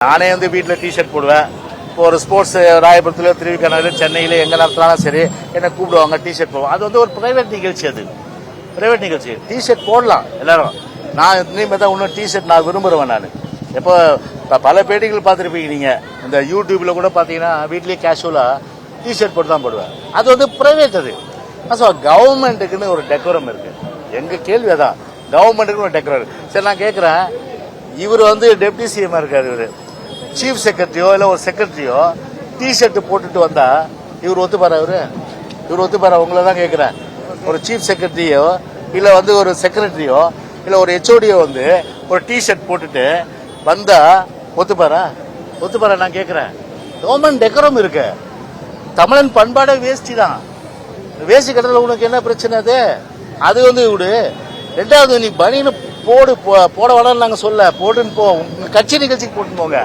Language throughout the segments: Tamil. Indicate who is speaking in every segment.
Speaker 1: நானே வந்து வீட்டில் டிஷர்ட் போடுவேன். இப்போ ஒரு ஸ்போர்ட்ஸ் ராயபுரத்தில், திருவிக்கணூர், சென்னையில் எங்கே நடத்தினாலும் சரி என்னை கூப்பிடுவாங்க, டிஷர்ட் போடுவோம். அது வந்து ஒரு பிரைவேட் நிகழ்ச்சி. அது பிரைவேட் நிகழ்ச்சி. டிஷர்ட் போடலாம் எல்லாரும். நான் இனிமேல் தான் இன்னும் டிஷர்ட் நான் விரும்புகிறேன். நான் இப்போ பல பேட்டிகள் பார்த்துருப்பீங்க நீங்கள். இந்த யூடியூப்பில் கூட பார்த்தீங்கன்னா வீட்லேயே கேஷுவலாக டிஷர்ட் போட்டு தான் போடுவேன். அது வந்து பிரைவேட். அது ஸோ கவர்மெண்ட்டுக்குன்னு ஒரு டெக்கோரம் இருக்குது. எங்கள் கேள்வி அதான், கவர்மெண்ட்டுக்குன்னு ஒரு டெக்கோரம் இருக்குது. சரி, நான் கேட்குறேன், இவர் வந்து டெப்டி சிஎம் இருக்காரு, இவர் சீஃப் செக்ரட்டரியோ இல்லை ஒரு செக்ரட்டரியோ டிஷர்ட் போட்டுட்டு வந்தா இவர் ஒத்துப்பாரா? இவர் ஒத்துப்பாரா? உங்களை தான் கேட்குறேன். ஒரு சீஃப் செக்ரட்டரியோ இல்லை வந்து ஒரு செக்ரட்டரியோ இல்லை ஒரு ஹெச்ஓடியோ வந்து ஒரு டிஷர்ட் போட்டுட்டு வந்தா ஒத்துப்பாரா? நான் கேட்குறேன். கவர்மெண்ட் டெக்கரம் இருக்கு. தமிழன் பண்பாடே வேஷ்டி தான். வேஷ்டி கட்டல உனக்கு என்ன பிரச்சனை? அது வந்து விடு. ரெண்டாவது, நீ பனின்னு போட வேணாம்னு நாங்கள் சொல்ல, போட்டுன்னு போ. உங்க கட்சி நிகழ்ச்சிக்கு போட்டுன்னு போங்க.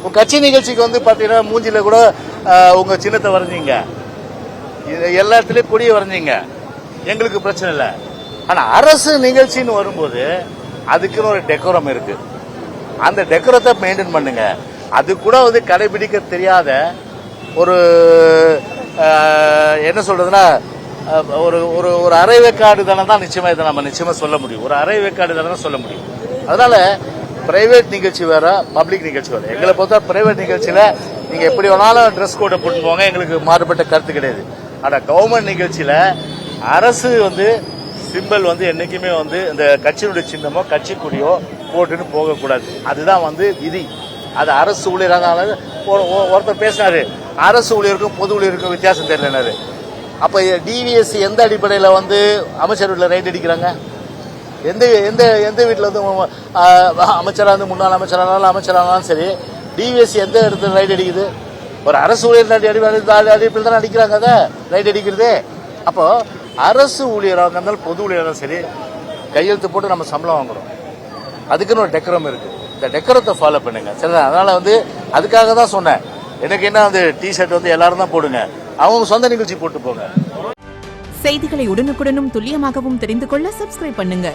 Speaker 1: உங்க கட்சி நிகழ்ச்சிக்கு வந்து பார்த்தீங்கன்னா மூஞ்சில கூட உங்க சின்னத்தை வரைஞ்சிங்க, எல்லா இடத்துலயும் கொடியை வரைஞ்சிங்க, எங்களுக்கு பிரச்சனை இல்லை. ஆனா அரசு நிகழ்ச்சின்னு வரும்போது அதுக்குன்னு ஒரு டெக்கோரம் இருக்கு. அந்த டெக்கோரத்தை மெயின்டைன் பண்ணுங்க. அது கூட வந்து கடைபிடிக்க தெரியாத ஒரு என்ன சொல்றதுன்னா ஒரு ஒரு ஒரு அரைவேக்காடு தானே தான் நிச்சயமா இதை நம்ம நிச்சயமா சொல்ல முடியும். ஒரு அரைவேக்காடு தானே சொல்ல முடியும். அதனால பிரைவேட் நிகழ்ச்சி வேற, பப்ளிக் நிகழ்ச்சி வேற. எங்களை பொறுத்த பிரைவேட் நிகழ்ச்சியில நீங்க எப்படி வேணாலும் ட்ரெஸ் கோடை போட்டு போங்க, எங்களுக்கு மாறுபட்ட கருத்து கிடையாது. ஆனா கவர்மெண்ட் நிகழ்ச்சியில அரசு வந்து சிம்பிள் வந்து என்னைக்குமே வந்து இந்த கட்சியினுடைய சின்னமோ கட்சி கொடியோ போட்டுன்னு போகக்கூடாது. அதுதான் வந்து விதி. அது அரசு ஊழியராக ஒருத்தர் பேசினாரு, அரசு ஊழியருக்கும் பொது ஊழியருக்கும் வித்தியாசம் தெரியலனாரு. அப்ப டிவிஎஸ் எந்த அடிப்படையில் வந்து அமைச்சர் வீட்டில் ரைட் அடிக்கிறாங்க? எந்த எந்த எந்த வீட்டில் வந்து அமைச்சராக வந்து முன்னாள் அமைச்சரானாலும் சரி, டிவிஎஸ் எந்த இடத்துல ரைட் அடிக்குது? ஒரு அரசு ஊழியர் அடிப்படையில் தானே அடிக்கிறாங்க. அதை ரைட் அடிக்கிறது. அப்போ அரசு ஊழியராக இருந்தாலும் பொது ஊழியராக சரி, கையெழுத்து போட்டு நம்ம சம்பளம் வாங்குறோம். அதுக்குன்னு ஒரு டெக்கரம் இருக்கு. இந்த டெக்கரத்தை ஃபாலோ பண்ணுங்க. சரி, அதனால வந்து அதுக்காக தான் சொன்னேன். எனக்கு என்ன வந்து டிஷர்ட் வந்து எல்லாரும் தான் போடுங்க, அவங்க சொந்த நிகழ்ச்சி போட்டு போங்க.
Speaker 2: செய்திகளை உடனுக்குடனும் துல்லியமாகவும் தெரிந்து கொள்ள சப்ஸ்கிரைப் பண்ணுங்க.